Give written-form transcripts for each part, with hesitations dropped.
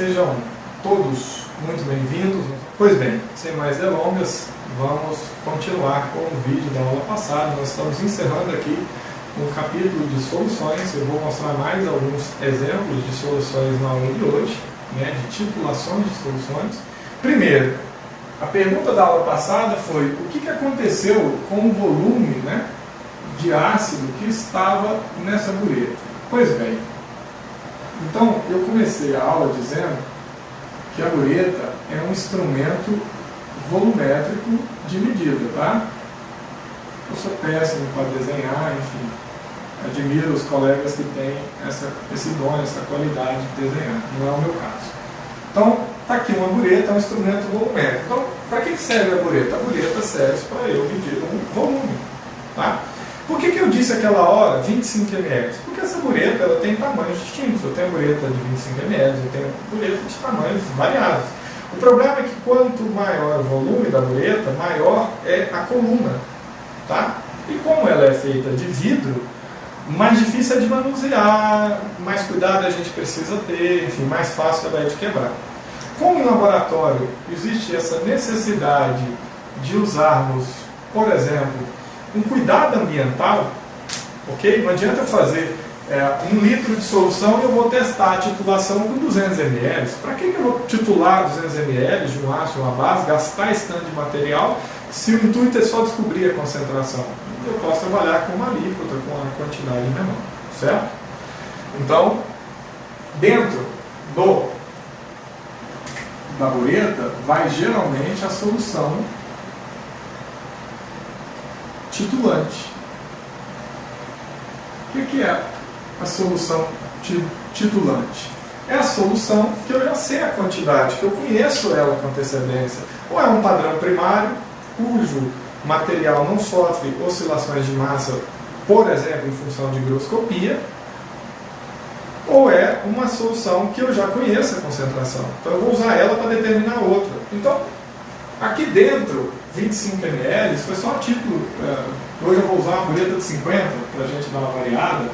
Sejam todos muito bem-vindos. Pois bem, sem mais delongas, vamos continuar com o vídeo da aula passada. Nós estamos encerrando aqui um capítulo de soluções. Eu vou mostrar mais alguns exemplos de soluções na aula de hoje, de titulações de soluções. Primeiro, a pergunta da aula passada foi: o que aconteceu com o volume de ácido que estava nessa bureta? Pois bem, então eu comecei a aula dizendo que a bureta é um instrumento volumétrico de medida, tá? Eu sou péssimo para desenhar, enfim, admiro os colegas que têm esse dom, essa qualidade de desenhar, não é o meu caso. Então, está aqui uma bureta, é um instrumento volumétrico. Então, para que serve a bureta? A bureta serve para eu medir um volume, tá? Por que eu disse aquela hora 25 ml? Porque essa bureta ela tem tamanhos distintos. Eu tenho bureta de 25 ml, eu tenho bureta de tamanhos variados. O problema é que quanto maior o volume da bureta, maior é a coluna, tá? E como ela é feita de vidro, mais difícil é de manusear, mais cuidado a gente precisa ter, enfim, mais fácil ela é de quebrar. Como em laboratório existe essa necessidade de usarmos, por exemplo, um cuidado ambiental, ok? Não adianta eu fazer 1 litro de solução e eu vou testar a titulação com 200 ml. Para que eu vou titular 200 ml de um ácido, uma base, gastar esse tanto de material, se o intuito é só descobrir a concentração? Eu posso trabalhar com uma alíquota, com a quantidade menor, certo? Então, dentro da bureta vai geralmente a solução titulante. O que é a solução titulante? É a solução que eu já sei a quantidade, que eu conheço ela com antecedência. Ou é um padrão primário, cujo material não sofre oscilações de massa, por exemplo, em função de higroscopia, ou é uma solução que eu já conheço a concentração. Então eu vou usar ela para determinar outra. Então, aqui dentro, 25 ml, foi só um título. Hoje eu vou usar uma bureta de 50 para a gente dar uma variada.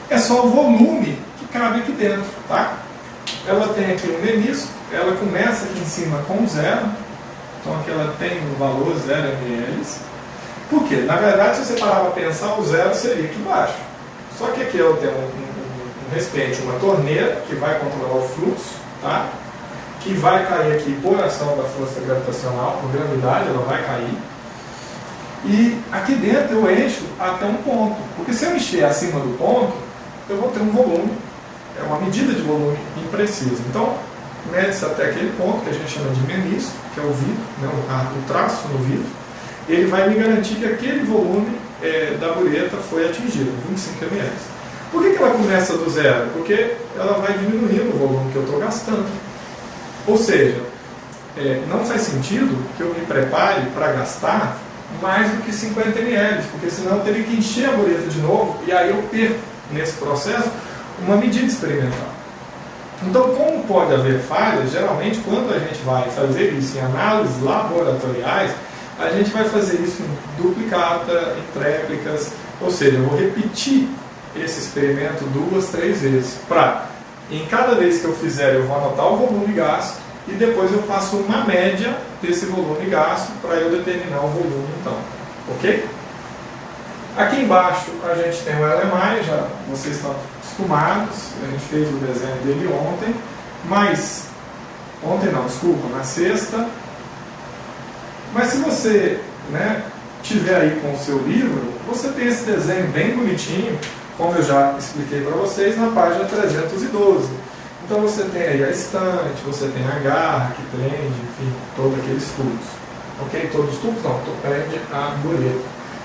É só o volume que cabe aqui dentro, tá? Ela tem aqui um menisco, ela começa aqui em cima com 0. Então aqui ela tem um valor 0 ml. Por quê? Na verdade, se você parar para pensar, o 0 seria aqui embaixo. Só que aqui ela tem um recipiente, uma torneira, que vai controlar o fluxo, tá? Que vai cair aqui por ação da força gravitacional, por gravidade, ela vai cair. E aqui dentro eu encho até um ponto. Porque se eu encher acima do ponto, eu vou ter um volume, é uma medida de volume imprecisa. Então, mede-se até aquele ponto, que a gente chama de menisco, que é o vidro, o traço no vidro. Ele vai me garantir que aquele volume da bureta foi atingido, 25 ml. Por que ela começa do zero? Porque ela vai diminuindo o volume que eu estou gastando. Ou seja, não faz sentido que eu me prepare para gastar mais do que 50 ml, porque senão eu teria que encher a bureta de novo e aí eu perco nesse processo uma medida experimental. Então, como pode haver falhas, geralmente quando a gente vai fazer isso em análises laboratoriais, a gente vai fazer isso em duplicata, em tréplicas, ou seja, eu vou repetir esse experimento 2, 3 vezes, para, em cada vez que eu fizer, eu vou anotar o volume gasto e depois eu faço uma média desse volume gasto para eu determinar o volume, então, ok? Aqui embaixo a gente tem o LMI, já vocês estão acostumados, a gente fez o desenho dele ontem, mas, na sexta. Mas se você tiver aí com o seu livro, você tem esse desenho bem bonitinho, como eu já expliquei para vocês, na página 312. Então você tem aí a estante, você tem a garra que prende, enfim, todos aqueles tubos. Ok? Todos os tubos não, prende a bureta.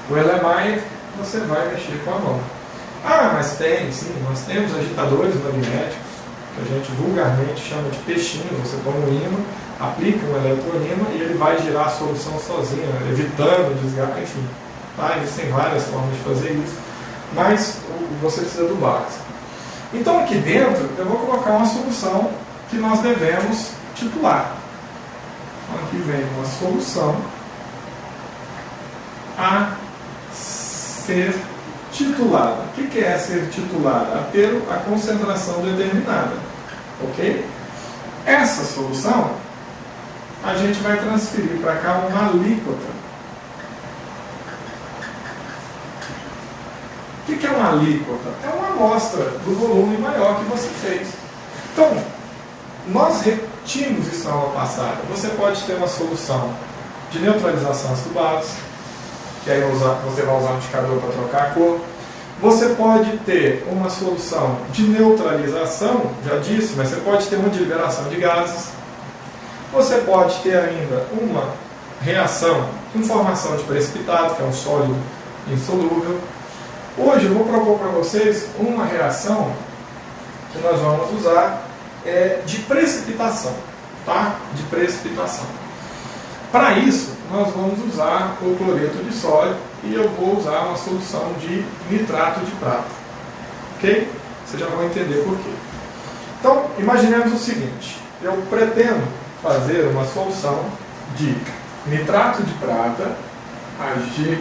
O LMI você vai mexer com a mão. Ah, mas nós temos agitadores magnéticos, que a gente vulgarmente chama de peixinhos. Você põe um ímã, aplica um eletroímã e ele vai girar a solução sozinho, evitando o desgaste, enfim. Tá? Existem várias formas de fazer isso, mas você precisa do básico. Então aqui dentro eu vou colocar uma solução que nós devemos titular. Então aqui vem uma solução a ser titulada. O que é ser titulada? A ter a concentração determinada. Ok? Essa solução, a gente vai transferir para cá uma alíquota. O que é uma alíquota? É uma amostra do volume maior que você fez. Então, nós repetimos isso na aula passada. Você pode ter uma solução de neutralização astubados, que aí você vai usar um indicador para trocar a cor. Você pode ter uma solução de neutralização, já disse, mas você pode ter uma de liberação de gases. Você pode ter ainda uma reação com formação de precipitado, que é um sólido insolúvel. Hoje eu vou propor para vocês uma reação que nós vamos usar de precipitação, tá? De precipitação. Para isso, nós vamos usar o cloreto de sódio e eu vou usar uma solução de nitrato de prata. Ok? Vocês já vão entender por quê. Então, imaginemos o seguinte. Eu pretendo fazer uma solução de nitrato de prata, AgNO3,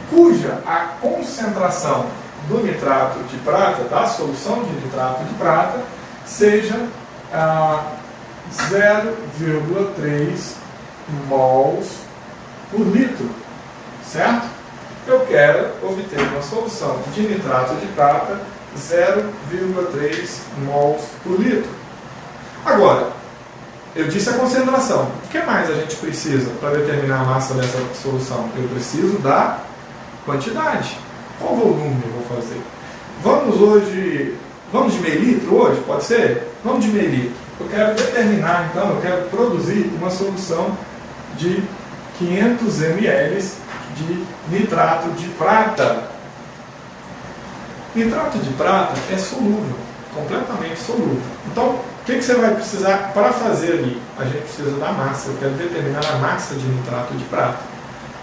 cuja a concentração do nitrato de prata, da solução de nitrato de prata, seja 0,3 mols por litro, certo? Eu quero obter uma solução de nitrato de prata 0,3 mols por litro. Agora, eu disse a concentração. O que mais a gente precisa para determinar a massa dessa solução? Eu preciso da quantidade. Qual volume eu vou fazer? Vamos de meio litro hoje? Pode ser? Vamos de meio litro. Eu quero determinar, então, eu quero produzir uma solução de 500 ml de nitrato de prata. Nitrato de prata é solúvel, completamente solúvel. Então, o que você vai precisar para fazer ali? A gente precisa da massa. Eu quero determinar a massa de nitrato de prata.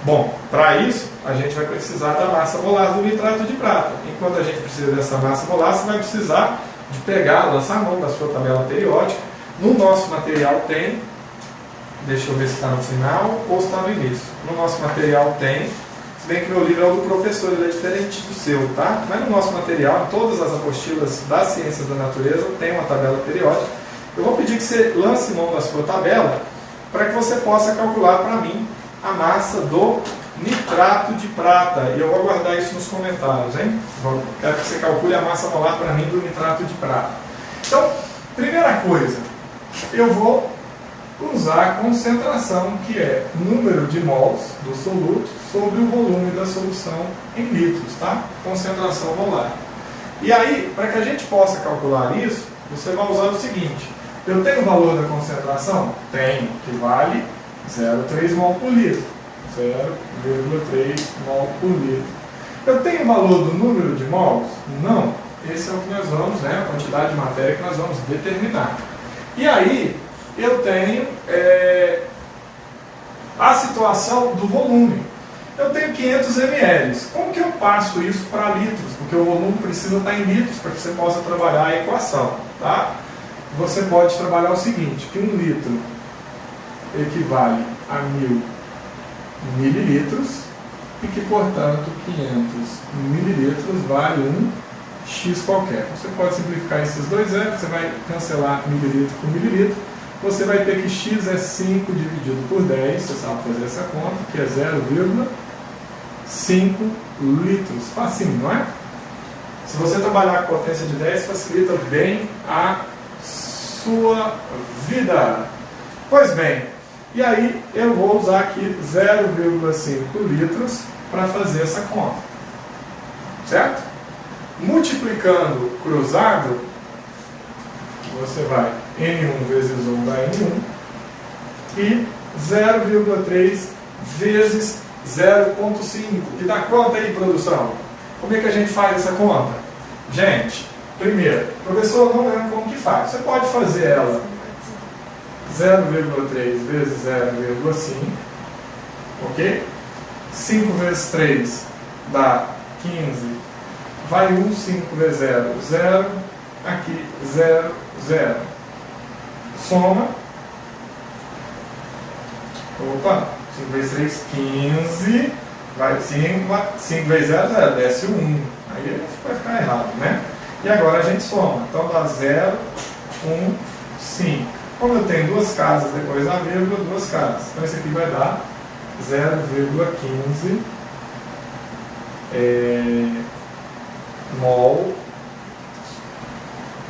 Bom, para isso, a gente vai precisar da massa molar do nitrato de prata. Enquanto a gente precisa dessa massa molar, você vai precisar de pegar, lançar a mão da sua tabela periódica. No nosso material tem, deixa eu ver se está no final ou se está no início. No nosso material tem, se bem que meu livro é o do professor, ele é diferente do seu, tá? Mas no nosso material, em todas as apostilas das ciências da natureza, tem uma tabela periódica. Eu vou pedir que você lance mão da sua tabela para que você possa calcular para mim a massa do nitrato de prata. E eu vou aguardar isso nos comentários, hein? Quero que você calcule a massa molar para mim do nitrato de prata. Então, primeira coisa, eu vou usar a concentração, que é número de mols do soluto sobre o volume da solução em litros, tá? Concentração molar. E aí, para que a gente possa calcular isso, você vai usar o seguinte. Eu tenho o valor da concentração? Tenho, que vale 0,3 mol por litro. 0,3 mol por litro. Eu tenho o valor do número de mols? Não. Esse é o que nós vamos, né, a quantidade de matéria que nós vamos determinar. E aí, eu tenho a situação do volume. Eu tenho 500 ml. Como que eu passo isso para litros? Porque o volume precisa estar em litros para que você possa trabalhar a equação. Tá? Você pode trabalhar o seguinte, que 1 litro equivale a 1000 mililitros e que, portanto, 500 mililitros vale um X qualquer. Você pode simplificar esses dois zeros, você vai cancelar mililitro por mililitro. Você vai ter que X é 5 dividido por 10, você sabe fazer essa conta, que é 0,5 litros. Facinho, não é? Se você trabalhar com potência de 10, facilita bem a sua vida. Pois bem, e aí eu vou usar aqui 0,5 litros para fazer essa conta. Certo? Multiplicando cruzado, você vai N1 vezes 1 dá N1 e 0,3 vezes 0,5, que dá quanto aí, produção? Como é que a gente faz essa conta? Gente, primeiro, professor, não lembro como que faz. Você pode fazer ela 0,3 vezes 0,5, ok? 5 vezes 3 dá 15, vai 1, 5 vezes 0, 0, aqui 0, 0. Soma. Opa, 5 vezes 3, 15. Vai 5 vezes 0, 0, desce 1. Aí vai ficar errado, né? E agora a gente soma. Então dá 0, 1, 5. Como eu tenho duas casas depois da vírgula, duas casas. Então isso aqui vai dar 0,15 mol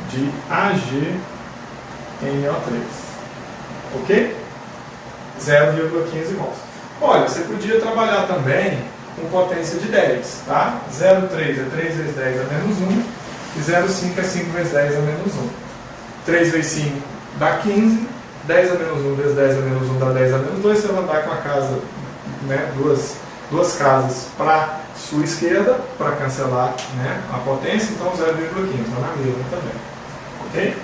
de AgNO3. Ok? 0,15 mols. Olha, você podia trabalhar também com potência de 10, tá? 0,3 é 3 vezes 10 a menos 1 e 0,5 é 5 vezes 10 a menos 1. 3 vezes 5 dá 15, 10 a menos 1 vezes 10 a menos 1 dá 10 a menos 2, você vai andar com a casa, né, duas casas para sua esquerda, para cancelar, né, a potência, então 0,15, está na mesma também. Ok?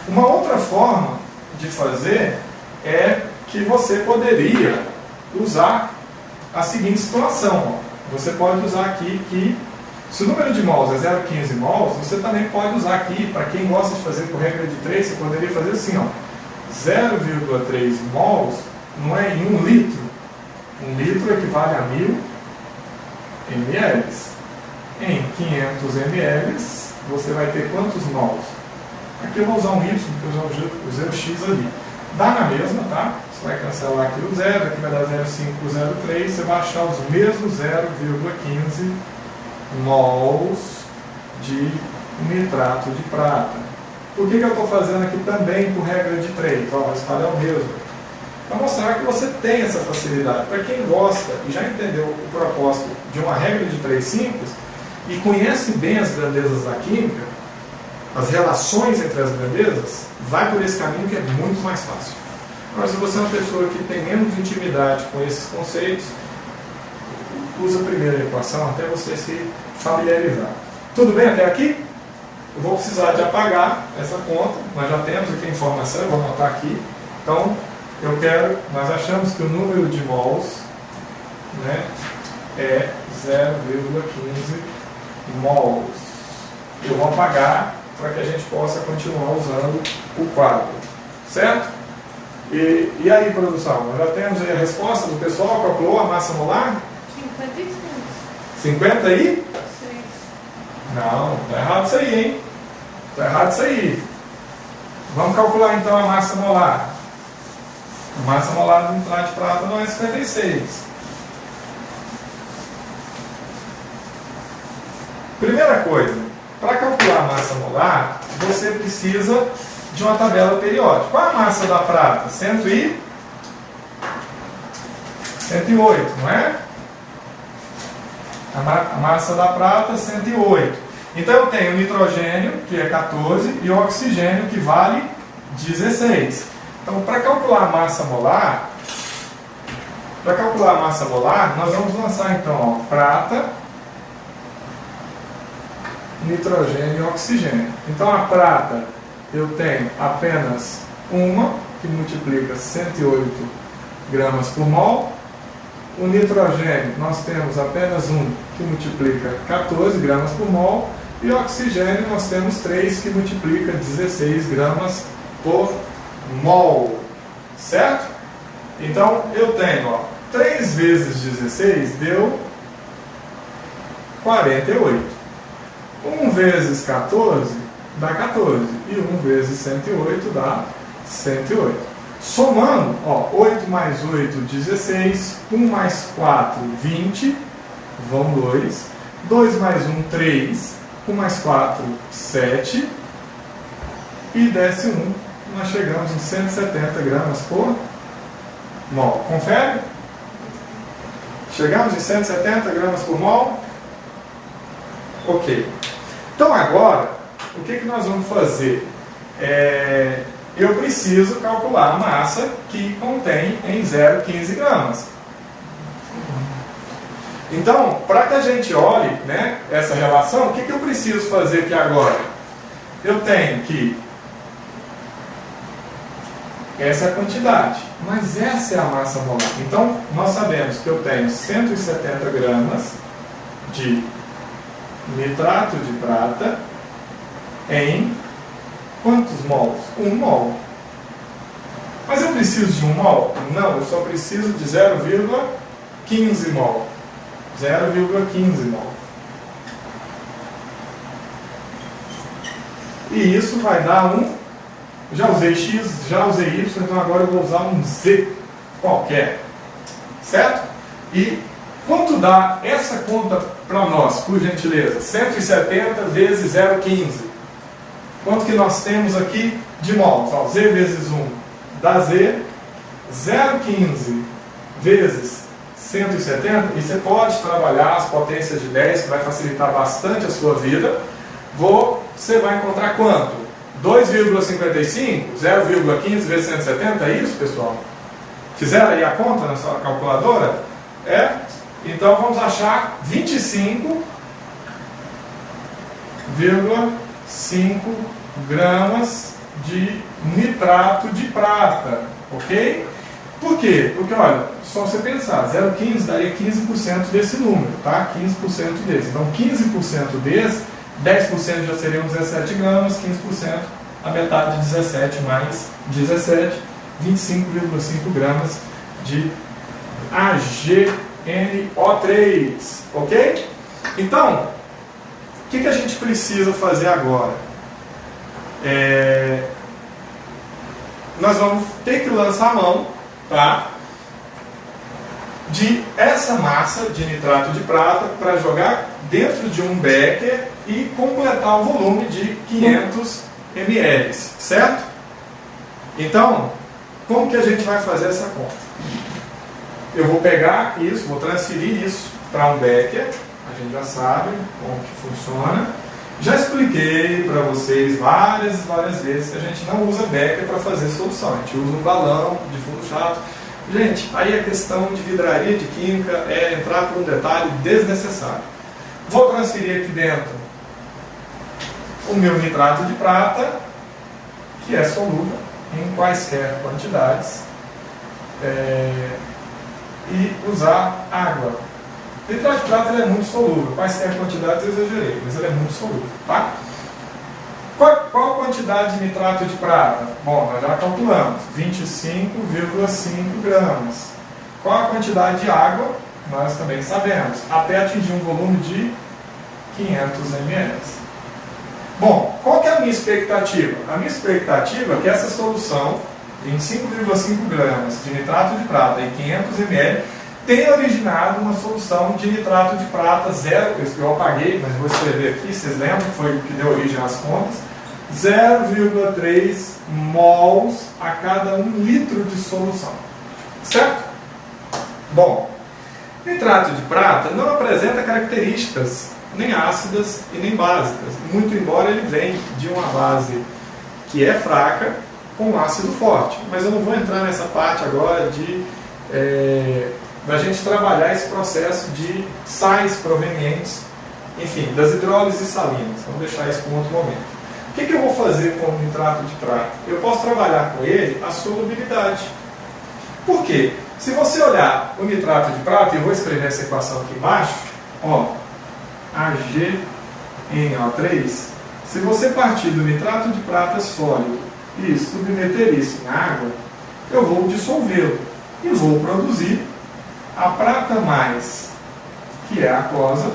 Uma outra forma de fazer é que você poderia usar a seguinte situação. Ó. Você pode usar aqui que, se o número de mols é 0,15 mols, você também pode usar aqui, para quem gosta de fazer por regra de 3, você poderia fazer assim, ó, 0,3 mols não é em 1 litro. 1 litro equivale a 1000 ml. Em 500 ml, você vai ter quantos mols? Aqui eu vou usar um Y, porque eu usei o X ali. Dá na mesma, tá? Você vai cancelar aqui o 0, aqui vai dar 0,5 por 0,3, você vai achar os mesmos 0,15 mols de nitrato de prata. Por que eu estou fazendo aqui também por regra de 3? Ó, o espalho é o mesmo. Para mostrar que você tem essa facilidade. Para quem gosta e já entendeu o propósito de uma regra de 3 simples e conhece bem as grandezas da química, as relações entre as grandezas, vai por esse caminho que é muito mais fácil. Mas se você é uma pessoa que tem menos intimidade com esses conceitos, usa a primeira equação até você se familiarizar. Tudo bem até aqui? Eu vou precisar de apagar essa conta, nós já temos aqui a informação, eu vou anotar aqui. Então, nós achamos que o número de mols, né, é 0,15 mols. Eu vou apagar para que a gente possa continuar usando o quadro. Certo? E aí, produção? Nós já temos aí a resposta do pessoal, calculou a massa molar? 56. 50 aí? 6. Não, tá errado isso aí, hein? Tá errado isso aí. Vamos calcular então a massa molar. A massa molar do nitrato de prata não é 56. Primeira coisa, para calcular a massa molar, você precisa de uma tabela periódica. Qual é a massa da prata? 108, não é? A massa da prata, 108. Então eu tenho nitogênio, que é 14, e oxigênio, que vale 16. Então, para calcular a massa molar, nós vamos lançar então, ó, prata, nitrogênio e oxigênio. Então a prata eu tenho apenas uma, que multiplica 108 gramas por mol. O nitrogênio nós temos apenas um, que multiplica 14 gramas por mol. E o oxigênio nós temos 3, que multiplica 16 gramas por mol. Certo? Então eu tenho, ó, 3 vezes 16 deu 48. 1 vezes 14 dá 14. E 1 vezes 108 dá 108. Somando, ó, 8 mais 8, 16. 1 mais 4, 20. Vão 2. 2 mais 1, 3. 1 mais 4, 7. E desce 1. Nós chegamos em 170 gramas por mol. Confere? Chegamos em 170 gramas por mol? Ok. Então agora, o que nós vamos fazer? Eu preciso calcular a massa que contém em 0,15 gramas. Então, para que a gente olhe, né, essa relação, o que eu preciso fazer aqui agora? Eu tenho que... Essa é a quantidade, mas essa é a massa molar. Então, nós sabemos que eu tenho 170 gramas de nitrato de prata em quantos mols? 1 mol. Mas eu preciso de 1 mol? Não, eu só preciso de 0,15 mol. 0,15 mol. E isso vai dar um... Já usei X, já usei Y, então agora eu vou usar um Z qualquer. Certo? E quanto dá essa conta para nós, por gentileza? 170 vezes 0,15. Quanto que nós temos aqui de mols? Ó, Z vezes 1 dá Z. 0,15 vezes 170. E você pode trabalhar as potências de 10, que vai facilitar bastante a sua vida. Você vai encontrar quanto? 2,55? 0,15 vezes 170? É isso, pessoal? Fizeram aí a conta na sua calculadora? É? Então vamos achar 25,5 gramas de nitrato de prata. Ok? Por quê? Porque, olha, só você pensar, 0,15 daria 15% desse número, tá? 15% desse. Então 15% desse, 10% já seriam 17 gramas, 15%, a metade de 17 mais 17, 25,5 gramas de AgNO3, ok? Então, o que a gente precisa fazer agora? Nós vamos ter que lançar a mão, tá? De essa massa de nitrato de prata para jogar dentro de um becker e completar o volume de 500 ml, certo? Então, como que a gente vai fazer essa conta? Eu vou pegar isso, vou transferir isso para um becker, a gente já sabe como que funciona. Já expliquei para vocês várias vezes que a gente não usa becker para fazer solução, a gente usa um balão de fundo chato. Gente, aí a questão de vidraria, de química, é entrar por um detalhe desnecessário. Vou transferir aqui dentro o meu nitrato de prata, que é solúvel em quaisquer quantidades, e usar água. O nitrato de prata ele é muito solúvel, quaisquer quantidades eu exagerei, mas ele é muito solúvel, tá? Qual a quantidade de nitrato de prata? Bom, nós já calculamos, 25,5 gramas. Qual a quantidade de água? Nós também sabemos, até atingir um volume de 500 ml. Bom, qual que é a minha expectativa? A minha expectativa é que essa solução, 25,5 gramas de nitrato de prata em 500 ml, tenha originado uma solução de nitrato de prata zero, eu apaguei, mas vou escrever aqui, vocês lembram que foi o que deu origem às contas, 0,3 mols a cada 1 litro de solução. Certo? Bom, nitrato de prata não apresenta características nem ácidas e nem básicas, muito embora ele venha de uma base que é fraca com ácido forte. Mas eu não vou entrar nessa parte agora da gente trabalhar esse processo de sais provenientes, enfim, das hidrólises salinas. Vamos deixar isso para um outro momento. O que eu vou fazer com o nitrato de prata? Eu posso trabalhar com ele a solubilidade. Por quê? Se você olhar o nitrato de prata, e eu vou escrever essa equação aqui embaixo, ó, AgNO3, se você partir do nitrato de prata sólido e submeter isso em água, eu vou dissolvê-lo e vou produzir a prata mais, que é a aquosa,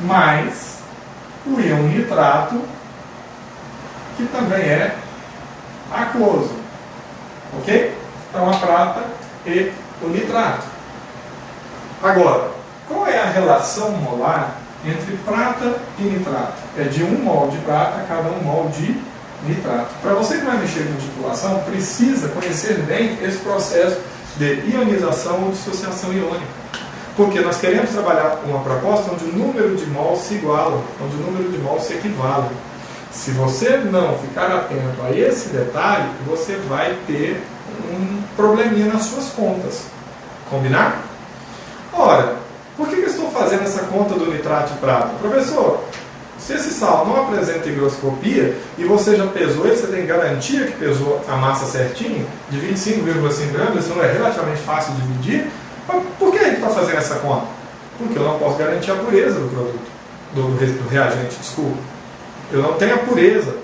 mais o íon nitrato, que também é aquoso. Ok? Então a prata e o nitrato. Agora, qual é a relação molar entre prata e nitrato? É de 1 mol de prata a cada 1 mol de nitrato. Para você que vai mexer com titulação, precisa conhecer bem esse processo de ionização ou dissociação iônica. Porque nós queremos trabalhar uma proposta onde o número de mols se iguala, onde o número de mols se equivale. Se você não ficar atento a esse detalhe, você vai ter um probleminha nas suas contas. Combinar? Ora, por que eu estou fazendo essa conta do nitrato de prata? Professor, se esse sal não apresenta higroscopia e você já pesou ele, você tem garantia que pesou a massa certinho, de 25,5 gramas, isso não é relativamente fácil de medir, mas por que ele está fazendo essa conta? Porque eu não posso garantir a pureza do produto, do reagente, desculpa. Eu não tenho a pureza,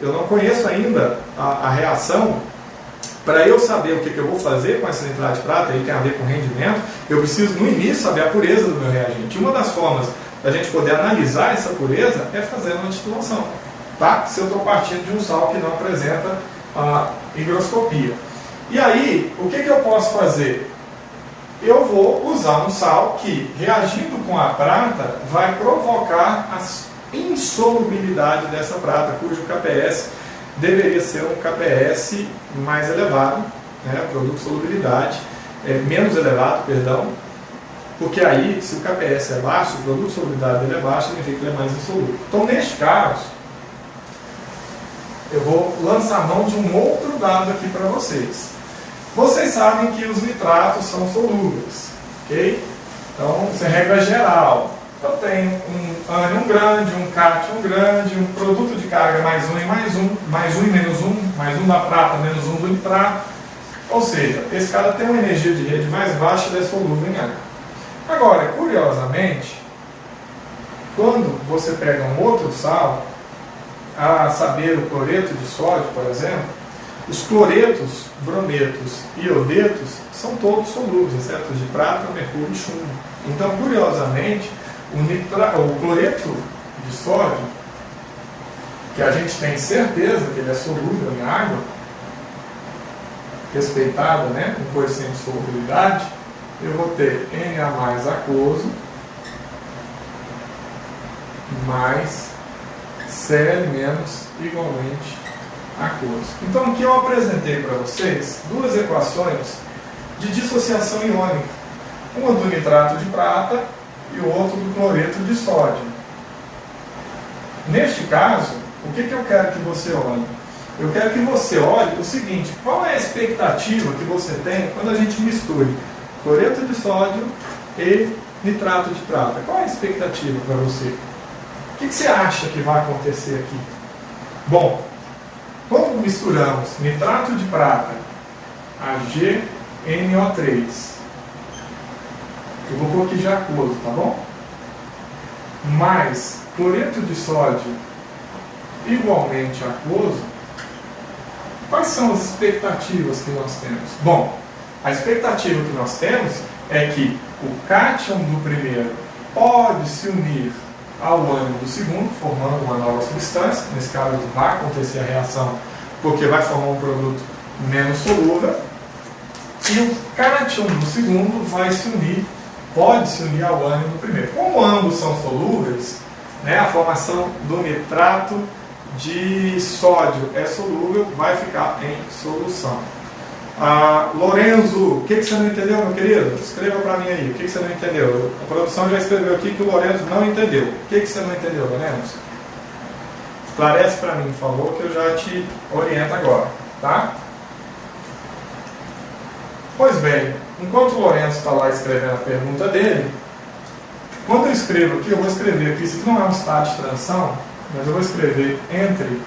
eu não conheço ainda a reação. Para eu saber o que eu vou fazer com esse nitrato de prata, ele tem a ver com rendimento, eu preciso no início saber a pureza do meu reagente. Uma das formas da gente poder analisar essa pureza é fazendo uma titulação, tá? Se eu estou partindo de um sal que não apresenta a higroscopia. E aí, o que eu posso fazer? Eu vou usar um sal que, reagindo com a prata, vai provocar a insolubilidade dessa prata, cujo KPS deveria ser um KPS mais elevado, né, produto de solubilidade, menos elevado, perdão, porque aí, se o KPS é baixo, o produto de solubilidade dele é baixo, significa que ele é mais insolúvel. Então, neste caso, eu vou lançar mão de um outro dado aqui para vocês. Vocês sabem que os nitratos são solúveis, ok? Então, isso é regra geral. Eu tenho um ânion grande, um cátion grande, um produto de carga mais um e mais um, mais um e menos um, mais um da prata, menos um do nitrato. Ou seja, esse cara tem uma energia de rede mais baixa e é solúvel em água. Agora, curiosamente, quando você pega um outro sal, a saber o cloreto de sódio, por exemplo, os cloretos, brometos e iodetos são todos solúveis, exceto os de prata, mercúrio e chumbo. Então, curiosamente, o cloreto de sódio, que a gente tem certeza que ele é solúvel em água, respeitada, né, um coeficiente de solubilidade, eu vou ter Na aquoso mais Cl menos igualmente aquoso. Então aqui eu apresentei para vocês duas equações de dissociação iônica. Uma do nitrato de prata e o outro do cloreto de sódio. Neste caso, o que eu quero que você olhe? Eu quero que você olhe o seguinte: qual é a expectativa que você tem quando a gente mistura cloreto de sódio e nitrato de prata? Qual é a expectativa para você? O que você acha que vai acontecer aqui? Bom, quando misturamos nitrato de prata, AgNO3, eu vou pôr aqui de aquoso, tá bom? Mais cloreto de sódio igualmente aquoso, quais são as expectativas que nós temos? Bom, a expectativa que nós temos é que o cátion do primeiro pode se unir ao ânion do segundo, formando uma nova substância. Nesse caso, vai acontecer a reação porque vai formar um produto menos solúvel. E o cátion do segundo vai se unir, pode se unir ao ânion do primeiro. Como ambos são solúveis, né, a formação do nitrato de sódio é solúvel, vai ficar em solução. Lorenzo, o que você não entendeu, meu querido? Escreva para mim aí, o que você não entendeu? A produção já escreveu aqui que o Lorenzo não entendeu. O que você não entendeu, Lorenzo? Esclarece para mim, por favor, que eu já te oriento agora, tá? Pois bem, enquanto o Lorenzo está lá escrevendo a pergunta dele, quando eu escrevo aqui, eu vou escrever aqui, isso aqui não é um estado de transição, mas eu vou escrever entre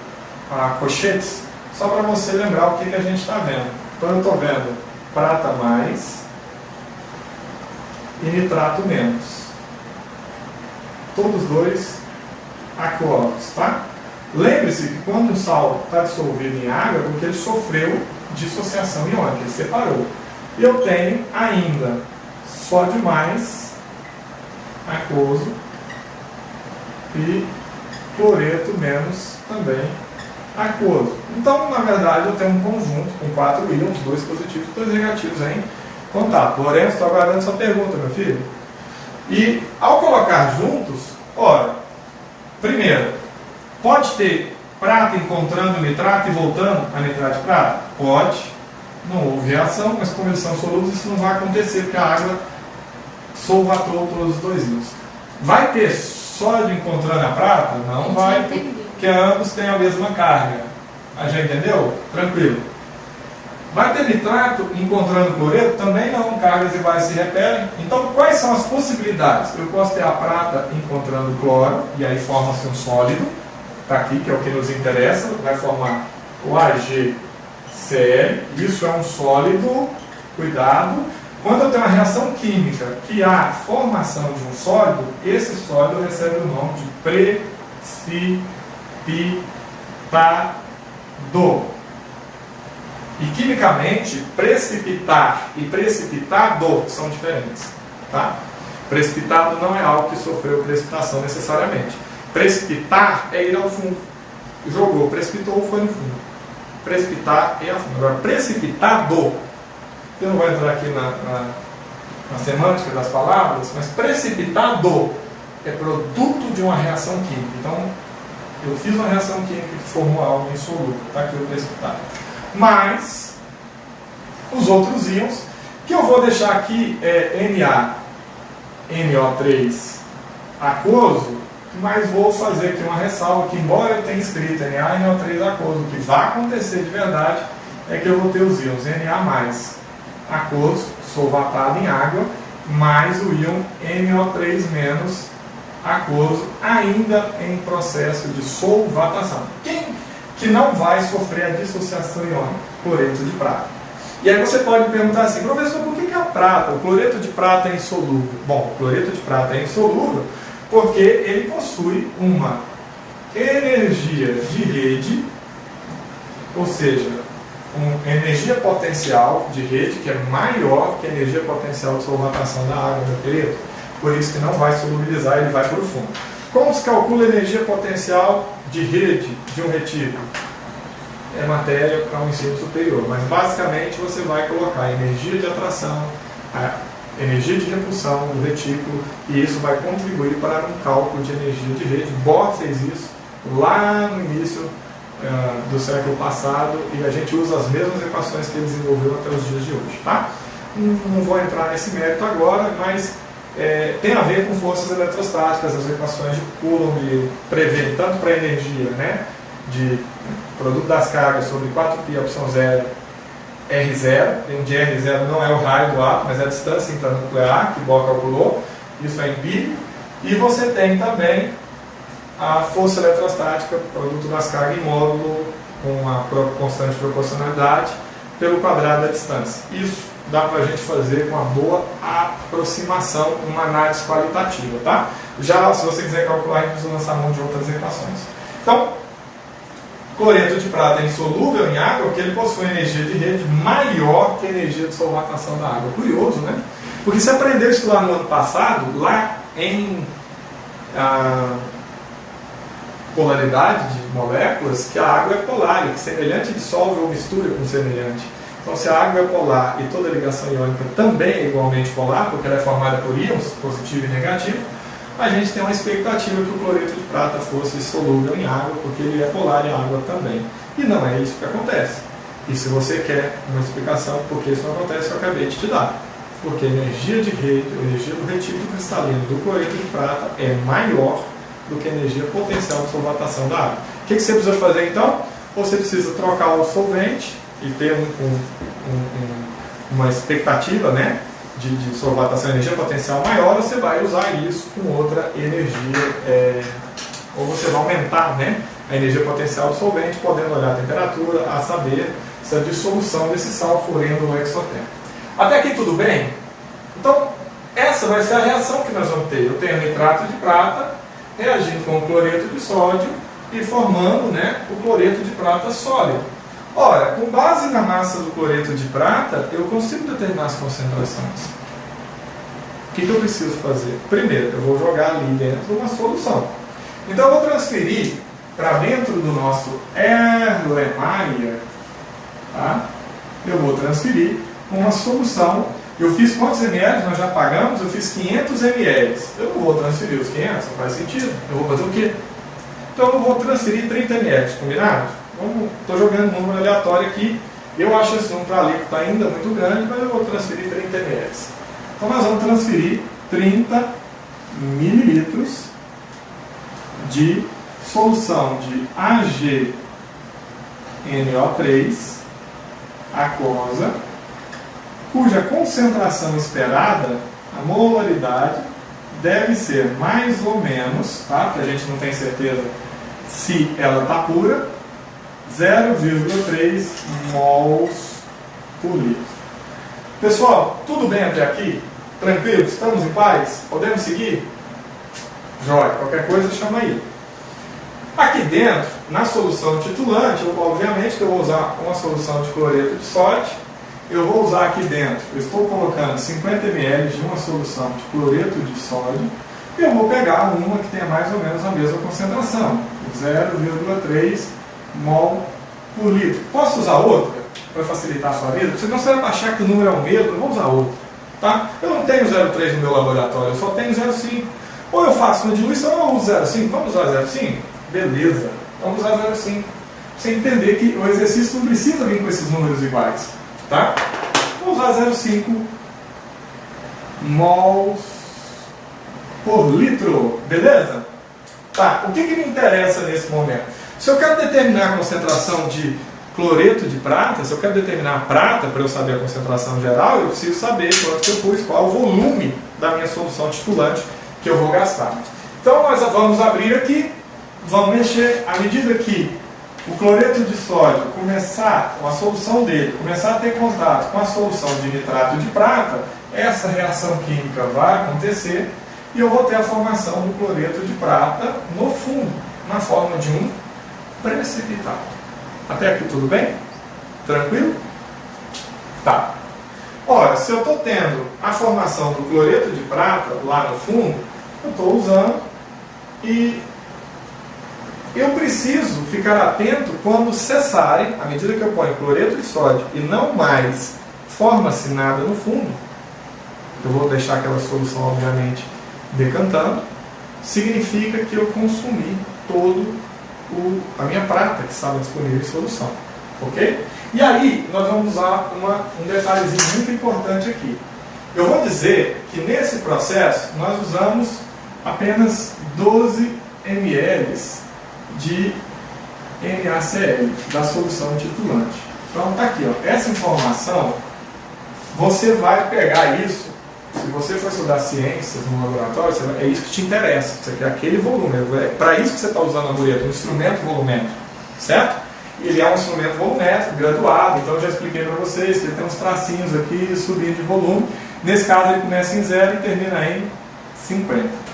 cochetes, só para você lembrar o que a gente está vendo. Então eu estou vendo prata mais e nitrato menos. Todos dois aquosos, tá? Lembre-se que quando um sal está dissolvido em água, é porque ele sofreu dissociação iônica, ele separou. E eu tenho ainda sódio mais aquoso e cloreto menos também aquoso. Então, na verdade, eu tenho um conjunto com 4 íons, 2 positivos e 2 negativos em contato. Lourenço, estou aguardando sua pergunta, meu filho. E, ao colocar juntos, ora, primeiro, pode ter prata encontrando nitrato e voltando a nitrato de prata? Pode. Não houve reação, mas como eles são solúveis, isso não vai acontecer, porque a água solvatou todos os 2 íons. Vai ter sódio encontrando a prata? Não vai, porque ambos têm a mesma carga. Já entendeu? Tranquilo. Vai ter nitrato encontrando cloreto? Também não, cargas iguais se repelem. Então, quais são as possibilidades? Eu posso ter a prata encontrando cloro, e aí forma-se um sólido, está aqui, que é o que nos interessa, vai formar o AgCl, isso é um sólido, cuidado. Quando eu tenho uma reação química que há formação de um sólido, esse sólido recebe o nome de precipitado. E quimicamente, precipitar e precipitado são diferentes, tá? Precipitado não é algo que sofreu precipitação necessariamente. Precipitar é ir ao fundo. Jogou, precipitou, foi no fundo. Precipitar é ao fundo. Agora, precipitado, eu não vou entrar aqui na semântica das palavras, mas precipitado é produto de uma reação química. Então, eu fiz uma reação química que formou algo insolúvel. Está aqui o precipitado. Mas, os outros íons, que eu vou deixar aqui é NO3 aquoso, mas vou fazer aqui uma ressalva que, embora eu tenha escrito NaNO3 aquoso, o que vai acontecer de verdade é que eu vou ter os íons Na+, aquoso, solvatado em água, mais o íon NO3- aquoso, ainda em processo de solvatação. Quem que não vai sofrer a dissociação iônica? Cloreto de prata. E aí você pode perguntar assim, professor, por que a prata, o cloreto de prata é insolúvel? Bom, o cloreto de prata é insolúvel porque ele possui uma energia de rede, ou seja, uma energia potencial de rede que é maior que a energia potencial de solvatação da água do cloreto, por isso que não vai solubilizar, ele vai para o fundo. Como se calcula a energia potencial de rede de um retículo? É matéria para um ensino superior, mas basicamente você vai colocar a energia de atração, a energia de repulsão do retículo, e isso vai contribuir para um cálculo de energia de rede. Bohr fez isso lá no início do século passado, e a gente usa as mesmas equações que ele desenvolveu até os dias de hoje. Tá? Não vou entrar nesse mérito agora, mas tem a ver com forças eletrostáticas, as equações de Coulomb prevê tanto para a energia, né, de produto das cargas sobre 4π opção 0 R0, onde R0 não é o raio do átomo, mas é a distância intranuclear que Bohr calculou, isso é empírico. E você tem também a força eletrostática, produto das cargas em módulo, com uma constante proporcionalidade, pelo quadrado da distância. Isso dá para a gente fazer com uma boa aproximação, uma análise qualitativa, tá? Já, se você quiser calcular, a gente precisa lançar mão de outras equações. Então, cloreto de prata é insolúvel em água porque ele possui energia de rede maior que a energia de solvatação da água. Curioso, né? Porque você aprendeu isso lá no ano passado, lá em polaridade de moléculas, que a água é polar, e que semelhante dissolve ou mistura com semelhante. Então, se a água é polar e toda ligação iônica também é igualmente polar, porque ela é formada por íons, positivo e negativo, a gente tem uma expectativa que o cloreto de prata fosse solúvel em água, porque ele é polar e a água também. E não é isso que acontece. E se você quer uma explicação por que isso não acontece, eu acabei de te dar. Porque a energia de rede, a energia do retículo cristalino do cloreto de prata é maior do que a energia potencial de solvatação da água. O que você precisa fazer então? Você precisa trocar o solvente e ter uma expectativa, né, de solvatação, energia potencial maior, você vai usar isso com outra energia, ou você vai aumentar, né, a energia potencial do solvente, podendo olhar a temperatura, a saber se a dissolução desse sal for endo ou exotérmica. Até aqui tudo bem? Então, essa vai ser a reação que nós vamos ter. Eu tenho nitrato de prata reagindo com o cloreto de sódio e formando, né, o cloreto de prata sólido. Ora, com base na massa do cloreto de prata, eu consigo determinar as concentrações. O que eu preciso fazer? Primeiro, eu vou jogar ali dentro uma solução. Então, eu vou transferir para dentro do nosso Erlenmeyer, tá? Eu vou transferir uma solução. Eu fiz quantos ml? Nós já pagamos? Eu fiz 500 ml. Eu não vou transferir os 500, não faz sentido. Eu vou fazer o quê? Então, eu vou transferir 30 ml, combinado? Estou jogando um número aleatório aqui. Eu acho esse número para alíquota ainda muito grande, mas eu vou transferir 30 ml. Então nós vamos transferir 30 mililitros de solução de AgNO3 aquosa, cuja concentração esperada, a molaridade, deve ser mais ou menos, tá? Porque a gente não tem certeza se ela está pura, 0,3 mols por litro. Pessoal, tudo bem até aqui? Tranquilo? Estamos em paz? Podemos seguir? Jóia, qualquer coisa chama aí. Aqui dentro, na solução titulante, obviamente que eu vou usar uma solução de cloreto de sódio eu vou usar aqui dentro, eu estou colocando 50 ml de uma solução de cloreto de sódio, e eu vou pegar uma que tenha mais ou menos a mesma concentração, 0,3 mol por litro. Posso usar outra para facilitar a sua vida? Senão você vai achar que o número é o mesmo, eu vou usar outra. Tá? Eu não tenho 0,3 no meu laboratório, eu só tenho 0,5. Ou eu faço uma diluição ou eu uso 0,5. Vamos usar 0,5? Beleza, vamos usar 0,5. Você entender que o exercício não precisa vir com esses números iguais. Tá? Vou usar 0,5 mols por litro. Beleza? Tá, o que me interessa nesse momento? Se eu quero determinar a concentração de cloreto de prata, se eu quero determinar a prata para eu saber a concentração geral, eu preciso saber quanto que eu pus, qual o volume da minha solução titulante que eu vou gastar. Então nós vamos abrir aqui, vamos mexer, à medida que o cloreto de sódio começar, a solução dele, começar a ter contato com a solução de nitrato de prata, essa reação química vai acontecer e eu vou ter a formação do cloreto de prata no fundo, na forma de um precipitado. Até aqui tudo bem? Tranquilo? Tá. Ora, se eu estou tendo a formação do cloreto de prata lá no fundo, eu estou usando e eu preciso ficar atento quando cessarem, à medida que eu ponho cloreto de sódio e não mais forma-se nada no fundo, eu vou deixar aquela solução, obviamente, decantando, significa que eu consumi todo a minha prata que estava disponível em solução. Ok? E aí, nós vamos usar um detalhezinho muito importante aqui. Eu vou dizer que nesse processo nós usamos apenas 12 ml de NaCl, da solução titulante. Então está aqui, ó, essa informação, você vai pegar isso, se você for estudar ciências no laboratório, é isso que te interessa, você quer aquele volume, é para isso que você está usando a bureta, um instrumento volumétrico, certo? Ele é um instrumento volumétrico, graduado, então eu já expliquei para vocês que ele tem uns tracinhos aqui subindo de volume, nesse caso ele começa em 0 e termina em 50.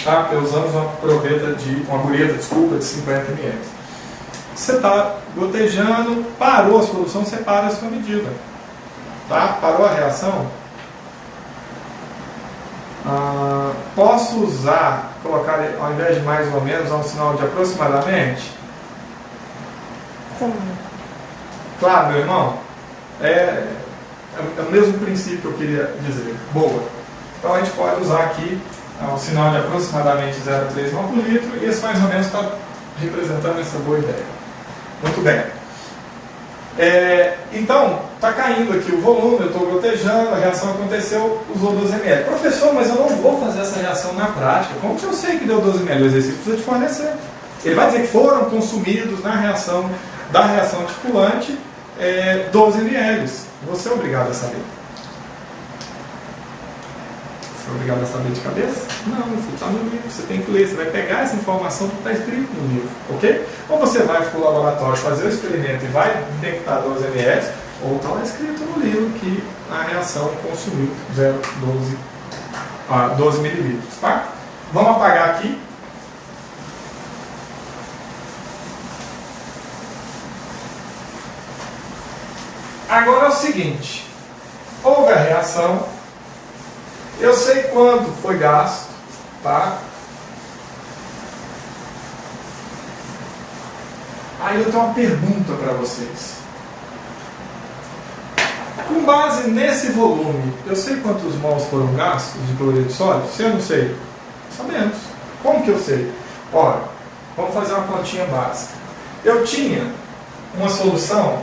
Tá? Porque usamos uma bureta de 50 ml. Você está gotejando, parou a solução, você para a sua medida. Tá? Parou a reação? Posso usar, colocar ao invés de mais ou menos, um sinal de aproximadamente? Claro, meu irmão. É o mesmo princípio que eu queria dizer. Boa. Então a gente pode usar aqui o sinal de aproximadamente 0,3 mol por litro, e esse mais ou menos está representando essa boa ideia. Muito bem. Então, está caindo aqui o volume, eu estou gotejando, a reação aconteceu, usou 12 ml. Professor, mas eu não vou fazer essa reação na prática. Como que eu sei que deu 12 ml? O exercício precisa te fornecer. Ele vai dizer que foram consumidos na reação da reação titulante 12 ml. Você é obrigado a saber. Você é obrigado a saber de cabeça? Não, está no livro, você tem que ler, você vai pegar essa informação que está escrito no livro, ok? Ou você vai para o laboratório fazer o experimento e vai detectar 12 ml, ou está lá escrito no livro que a reação consumiu 12 mililitros, tá? Vamos apagar aqui. Agora é o seguinte, houve a reação, eu sei quanto foi gasto, tá? Aí eu tenho uma pergunta para vocês. Com base nesse volume, eu sei quantos mols foram gastos de cloreto de sódio? Se eu não sei, sabemos. Como que eu sei? Ora, vamos fazer uma continha básica. Eu tinha uma solução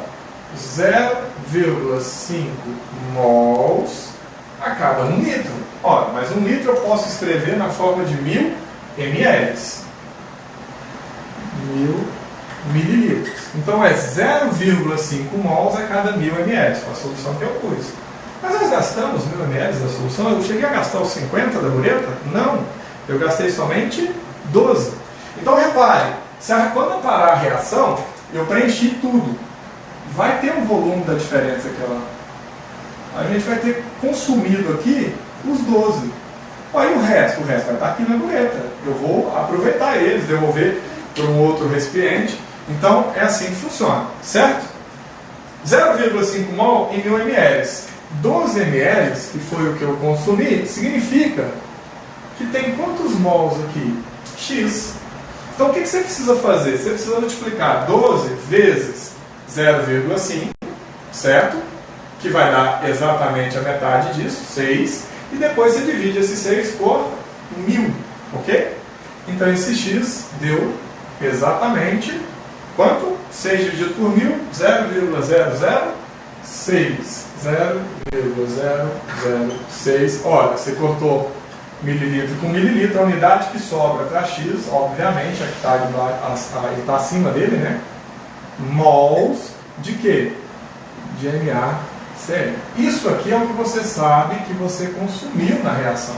0,5 mols a cada 1 litro. Ora, mas 1 litro eu posso escrever na forma de 1000 ml. 1000 mililitros. Então é 0,5 mols a cada 1000 ml, foi a solução que eu pus. Mas nós gastamos 1000 ml da solução? Eu cheguei a gastar os 50 da bureta? Não. Eu gastei somente 12. Então repare, quando eu parar a reação, eu preenchi tudo. Vai ter um volume da diferença que a gente vai ter consumido aqui os 12. Aí o resto vai estar aqui na bureta. Eu vou aproveitar eles, devolver para um outro recipiente. Então é assim que funciona, certo? 0,5 mol em 1000 ml. 12 ml, que foi o que eu consumi, significa que tem quantos mols aqui? X. Então o que você precisa fazer? Você precisa multiplicar 12 vezes 0,5, certo? Que vai dar exatamente a metade disso, 6. E depois você divide esse 6 por 1000, ok? Então esse X deu exatamente quanto? 6 dividido por 1000, 0,006. 0,006. Olha, você cortou mililitro com mililitro, a unidade que sobra para X, obviamente, a que está acima dele, né? Mols de quê? De NaCl. Isso aqui é o que você sabe que você consumiu na reação.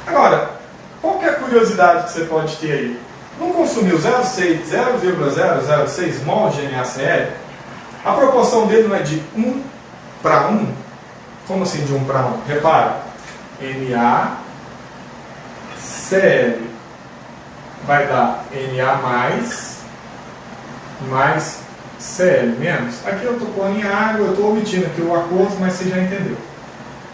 Agora, qual que é a curiosidade que você pode ter aí? Não consumiu 0,006 mol de NaCl? A proporção dele não é de 1 para 1? Como assim de 1 para 1? Repara, NaCl vai dar Na mais Cl menos. Aqui eu estou pondo em água, eu estou omitindo aqui o aquoso, mas você já entendeu.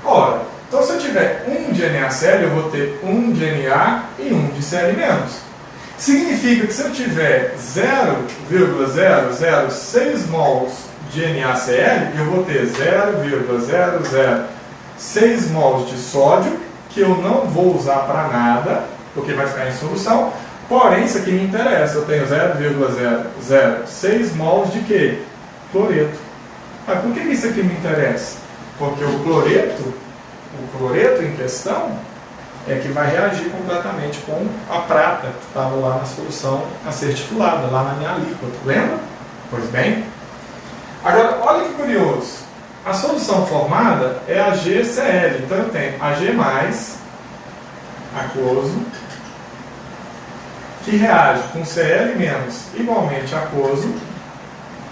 Ora, então se eu tiver 1 de NaCl, eu vou ter 1 de Na e 1 de Cl menos. Significa que se eu tiver 0,006 mols de NaCl, eu vou ter 0,006 mols de sódio, que eu não vou usar para nada, porque vai ficar em solução. Porém, isso aqui me interessa, eu tenho 0,006 mols de quê? Cloreto. Mas por que isso aqui me interessa? Porque o cloreto em questão é que vai reagir completamente com a prata que estava lá na solução acerticulada, lá na minha alíquota. Lembra? Pois bem. Agora, olha que curioso. A solução formada é a GCl. Então eu tenho Ag mais aquoso, que reage com Cl menos igualmente aquoso,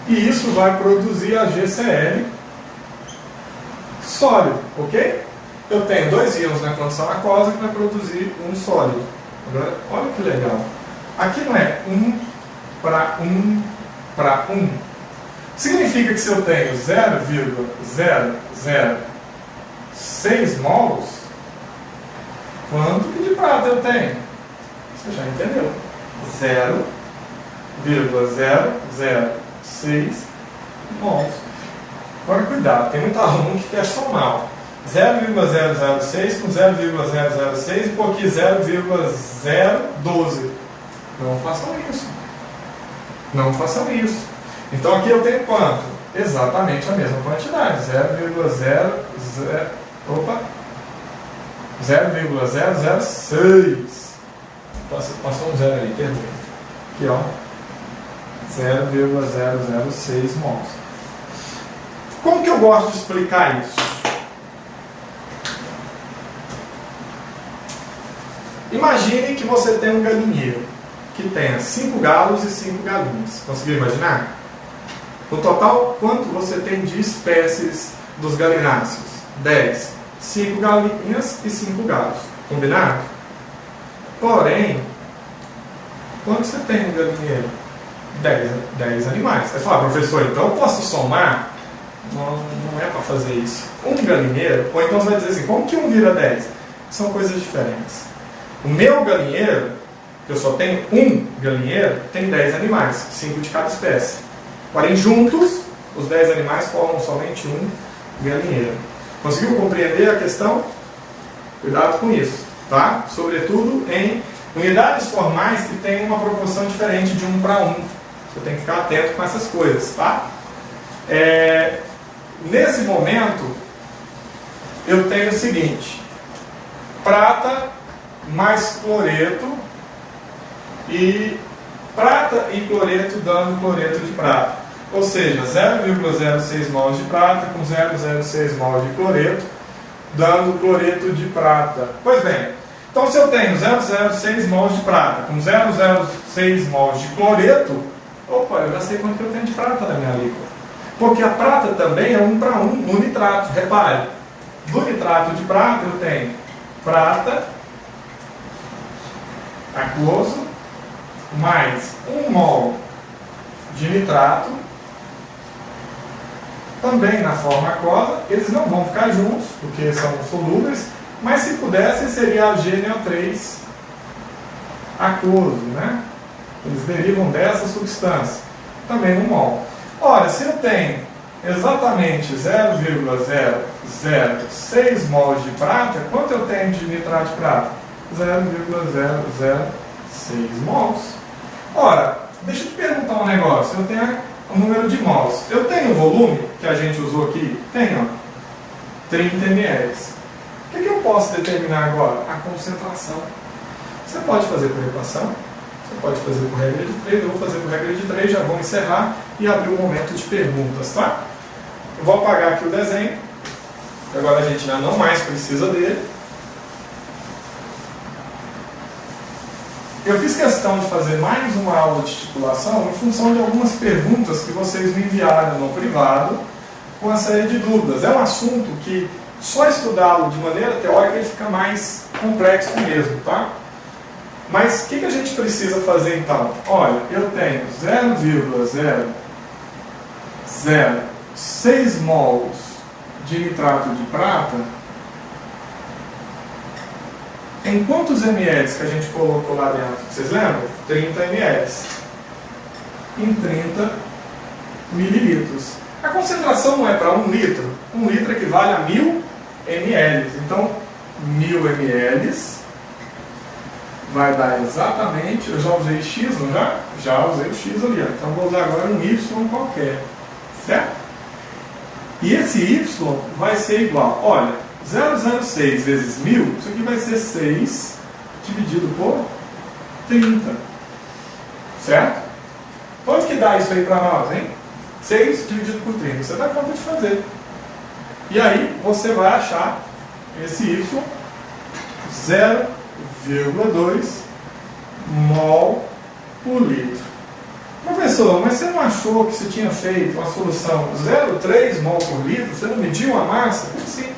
e isso vai produzir a GCl sólido, ok? Eu tenho dois íons na condição aquosa que vai produzir um sólido. Agora, olha que legal. Aqui não é 1 para 1 para 1. Significa que se eu tenho 0,006 mols, quanto de prata eu tenho? Você já entendeu. 0,006 mols. Agora cuidado, tem muito aluno que quer somar. 0,006 com 0,006 e por aqui 0,012. Não façam isso. Não façam isso. Então aqui eu tenho quanto? Exatamente a mesma quantidade. 0,006. Passou um zero aí, perdão. Aqui, ó. 0,006 mols. Como que eu gosto de explicar isso? Imagine que você tem um galinheiro que tenha 5 galos e 5 galinhas. Conseguiu imaginar? No total, quanto você tem de espécies dos galináceos? 10. 5 galinhas e 5 galos. Combinado? Porém, quanto você tem no galinheiro? 10 animais. Você fala, professor, então eu posso somar? Não é para fazer isso. Um galinheiro, ou então você vai dizer assim, como que um vira 10? São coisas diferentes. O meu galinheiro, que eu só tenho um galinheiro, tem 10 animais, 5 de cada espécie. Porém, juntos, os 10 animais formam somente um galinheiro. Conseguiu compreender a questão? Cuidado com isso, tá? Sobretudo em unidades formais que têm uma proporção diferente de 1 para 1. Você tem que ficar atento com essas coisas, tá? Nesse momento, eu tenho o seguinte: prata mais cloreto, e prata e cloreto dando cloreto de prata. Ou seja, 0,06 mols de prata com 0,06 mols de cloreto, dando cloreto de prata. Pois bem, então se eu tenho 0,06 mols de prata com 0,06 mols de cloreto, opa, eu já sei quanto que eu tenho de prata na minha alíquota. Porque a prata também é 1 para 1 no nitrato. Repare, do nitrato de prata eu tenho prata aquoso mais 1 mol de nitrato também na forma aquosa, eles não vão ficar juntos, porque são solúveis, mas se pudesse seria AgNO3 aquoso, né? Eles derivam dessa substância, também no mol. Ora, se eu tenho exatamente 0,006 mols de prata, quanto eu tenho de nitrato de prata? 0,006 mols. Ora, deixa eu te perguntar um negócio. Eu tenho o número de mols. Eu tenho o volume que a gente usou aqui? Tenho, ó, 30 ml. O que eu posso determinar agora? A concentração. Você pode fazer por equação, você pode fazer por regra de 3, eu vou fazer por regra de 3, já vou encerrar e abrir o momento de perguntas, tá? Eu vou apagar aqui o desenho, agora a gente já não mais precisa dele. Eu fiz questão de fazer mais uma aula de titulação em função de algumas perguntas que vocês me enviaram no privado com uma série de dúvidas. É um assunto que só estudá-lo de maneira teórica ele fica mais complexo mesmo, tá? Mas o que a gente precisa fazer então? Olha, eu tenho 0,006 mols de nitrato de prata. Em quantos ml que a gente colocou lá dentro? Vocês lembram? 30 ml. Em 30 mililitros. A concentração não é para 1 litro. 1 litro equivale a 1000 ml. Então, 1000 ml vai dar exatamente... Eu já usei X, não já? Já usei o X ali. Então, vou usar agora um Y qualquer. Certo? E esse Y vai ser igual... Olha, 0,06 vezes 1000, isso aqui vai ser 6 dividido por 30. Certo? Quanto que dá isso aí para nós, hein? 6 dividido por 30. Você dá conta de fazer. E aí, você vai achar esse Y 0,2 mol por litro. Professor, mas você não achou que você tinha feito uma solução 0,3 mol por litro? Você não mediu a massa? Sim.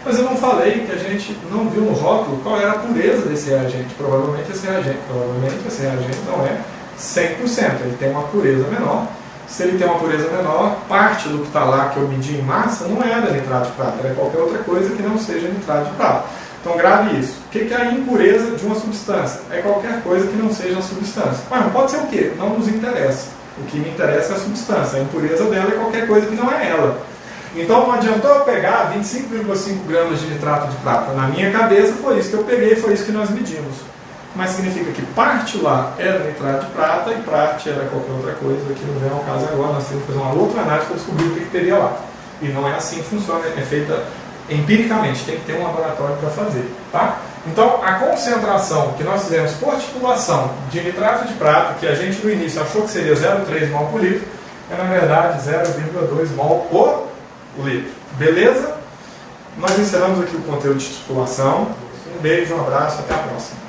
Mas eu não falei que a gente não viu no rótulo qual era a pureza desse reagente. Provavelmente esse reagente não é 100%. Ele tem uma pureza menor. Se ele tem uma pureza menor, parte do que está lá que eu medi em massa não é da nitrato de prata. É qualquer outra coisa que não seja nitrato de prata. Então grave isso. O que é a impureza de uma substância? É qualquer coisa que não seja a substância. Mas não pode ser o quê? Não nos interessa. O que me interessa é a substância. A impureza dela é qualquer coisa que não é ela. Então não adiantou eu pegar 25,5 gramas de nitrato de prata. Na minha cabeça foi isso que eu peguei, foi isso que nós medimos. Mas significa que parte lá era nitrato de prata e parte era qualquer outra coisa, que não vem ao caso agora. Nós temos que fazer uma outra análise para descobrir o que teria lá. E não é assim que funciona, é feita empiricamente, tem que ter um laboratório para fazer. Tá? Então a concentração que nós fizemos por titulação de nitrato de prata, que a gente no início achou que seria 0,3 mol por litro, é na verdade 0,2 mol por litro. Beleza? Nós encerramos aqui o conteúdo de titulação. Um beijo, um abraço, até a próxima.